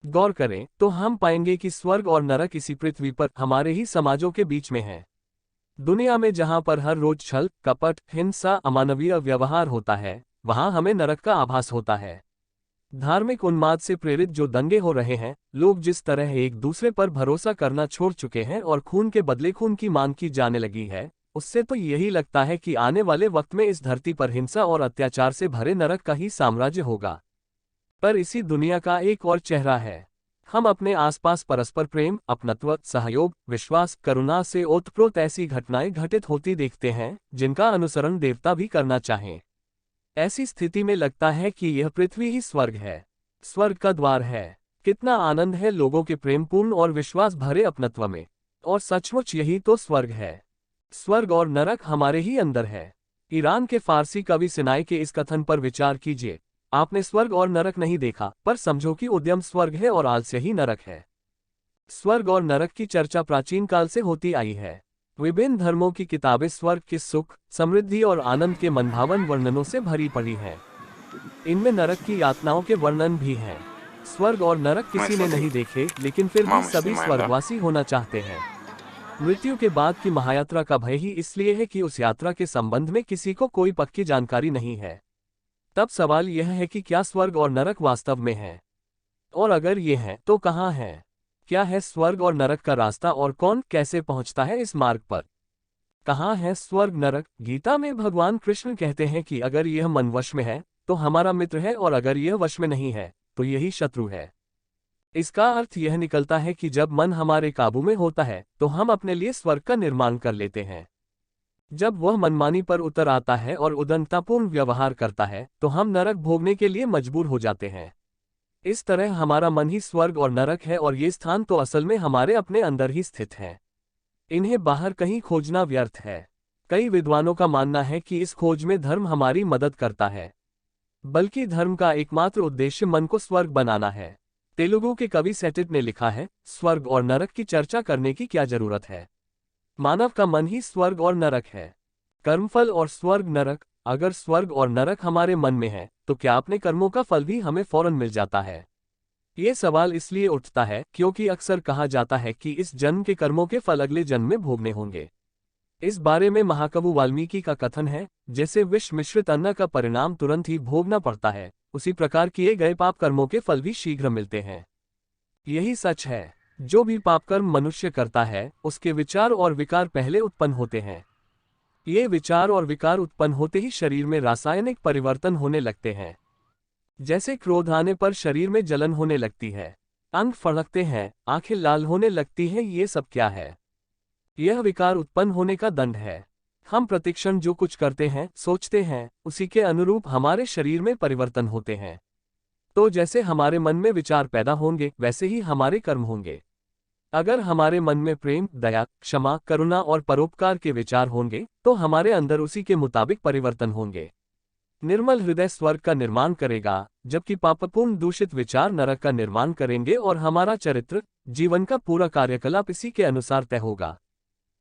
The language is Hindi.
गौर करें तो हम पाएंगे कि स्वर्ग और नरक इसी पृथ्वी पर हमारे ही समाजों के बीच में है। दुनिया में जहां पर हर रोज छल, कपट, हिंसा, अमानवीय व्यवहार होता है, वहां हमें नरक का आभास होता है। धार्मिक उन्माद से प्रेरित जो दंगे हो रहे हैं, लोग जिस तरह एक दूसरे पर भरोसा करना छोड़ चुके हैं और खून के बदले खून की मांग की जाने लगी है, उससे तो यही लगता है कि आने वाले वक्त में इस धरती पर हिंसा और अत्याचार से भरे नरक का ही साम्राज्य होगा। पर इसी दुनिया का एक और चेहरा है। हम अपने आसपास परस्पर प्रेम, अपनत्व, सहयोग, विश्वास, करुणा से ओतप्रोत ऐसी घटनाएं घटित होती देखते हैं जिनका अनुसरण देवता भी करना चाहें। ऐसी स्थिति में लगता है कि यह पृथ्वी ही स्वर्ग है, स्वर्ग का द्वार है। कितना आनंद है लोगों के प्रेमपूर्ण और विश्वास भरे अपनत्व में। और सचमुच यही तो स्वर्ग है। स्वर्ग और नरक हमारे ही अंदर है। ईरान के फारसी कवि सिनाई के इस कथन पर विचार कीजिए। आपने स्वर्ग और नरक नहीं देखा, पर समझो कि उद्यम स्वर्ग है और आलस्य ही नरक है। स्वर्ग और नरक की चर्चा प्राचीन काल से होती आई है। विभिन्न धर्मों की किताबें स्वर्ग के सुख, समृद्धि और आनंद के मनभावन वर्णनों से भरी पड़ी हैं। इनमें नरक की यातनाओं के वर्णन भी हैं। स्वर्ग और नरक किसी ने नहीं देखे, लेकिन फिर भी सभी स्वर्गवासी होना चाहते हैं। मृत्यु के बाद की महायात्रा का भय ही इसलिए है कि उस यात्रा के संबंध में किसी को कोई पक्की जानकारी नहीं है। तब सवाल यह है कि क्या स्वर्ग और नरक वास्तव में है, और अगर ये है तो कहाँ है? क्या है स्वर्ग और नरक का रास्ता और कौन कैसे पहुंचता है इस मार्ग पर? कहाँ है स्वर्ग नरक? गीता में भगवान कृष्ण कहते हैं कि अगर यह मन वश में है तो हमारा मित्र है, और अगर यह वश में नहीं है तो यही शत्रु है। इसका अर्थ यह निकलता है कि जब मन हमारे काबू में होता है तो हम अपने लिए स्वर्ग का निर्माण कर लेते हैं। जब वह मनमानी पर उतर आता है और उदारतापूर्ण व्यवहार करता है तो हम नरक भोगने के लिए मजबूर हो जाते हैं। इस तरह हमारा मन ही स्वर्ग और नरक है, और ये स्थान तो असल में हमारे अपने अंदर ही स्थित है। इन्हें बाहर कहीं खोजना व्यर्थ है। कई विद्वानों का मानना है कि इस खोज में धर्म हमारी मदद करता है, बल्कि धर्म का एकमात्र उद्देश्य मन को स्वर्ग बनाना है। तेलुगु के कवि सेटिट ने लिखा है, स्वर्ग और नरक की चर्चा करने की क्या जरूरत है, मानव का मन ही स्वर्ग और नरक है। कर्मफल और स्वर्ग नरक। अगर स्वर्ग और नरक हमारे मन में है तो क्या अपने कर्मों का फल भी हमें फौरन मिल जाता है? ये सवाल इसलिए उठता है क्योंकि अक्सर कहा जाता है कि इस जन्म के कर्मों के फल अगले जन्म में भोगने होंगे। इस बारे में महाकवि वाल्मीकि का कथन है, जैसे विष मिश्रित अन्न का परिणाम तुरंत ही भोगना पड़ता है, उसी प्रकार किए गए पाप कर्मों के फल भी शीघ्र मिलते हैं। यही सच है। जो भी पापकर्म मनुष्य करता है उसके विचार और विकार पहले उत्पन्न होते हैं। ये विचार और विकार उत्पन्न होते ही शरीर में रासायनिक परिवर्तन होने लगते हैं। जैसे क्रोध आने पर शरीर में जलन होने लगती है, अंग फड़कते हैं, आंखें लाल होने लगती हैं। ये सब क्या है? यह विकार उत्पन्न होने का दंड है। हम प्रतिक्षण जो कुछ करते हैं, सोचते हैं, उसी के अनुरूप हमारे शरीर में परिवर्तन होते हैं। तो जैसे हमारे मन में विचार पैदा होंगे, वैसे ही हमारे कर्म होंगे। अगर हमारे मन में प्रेम, दया, क्षमा, करुणा और परोपकार के विचार होंगे तो हमारे अंदर उसी के मुताबिक परिवर्तन होंगे। निर्मल हृदय स्वर्ग का निर्माण करेगा, जबकि पापपूर्ण दूषित विचार नरक का निर्माण करेंगे, और हमारा चरित्र, जीवन का पूरा कार्यकलाप इसी के अनुसार तय होगा।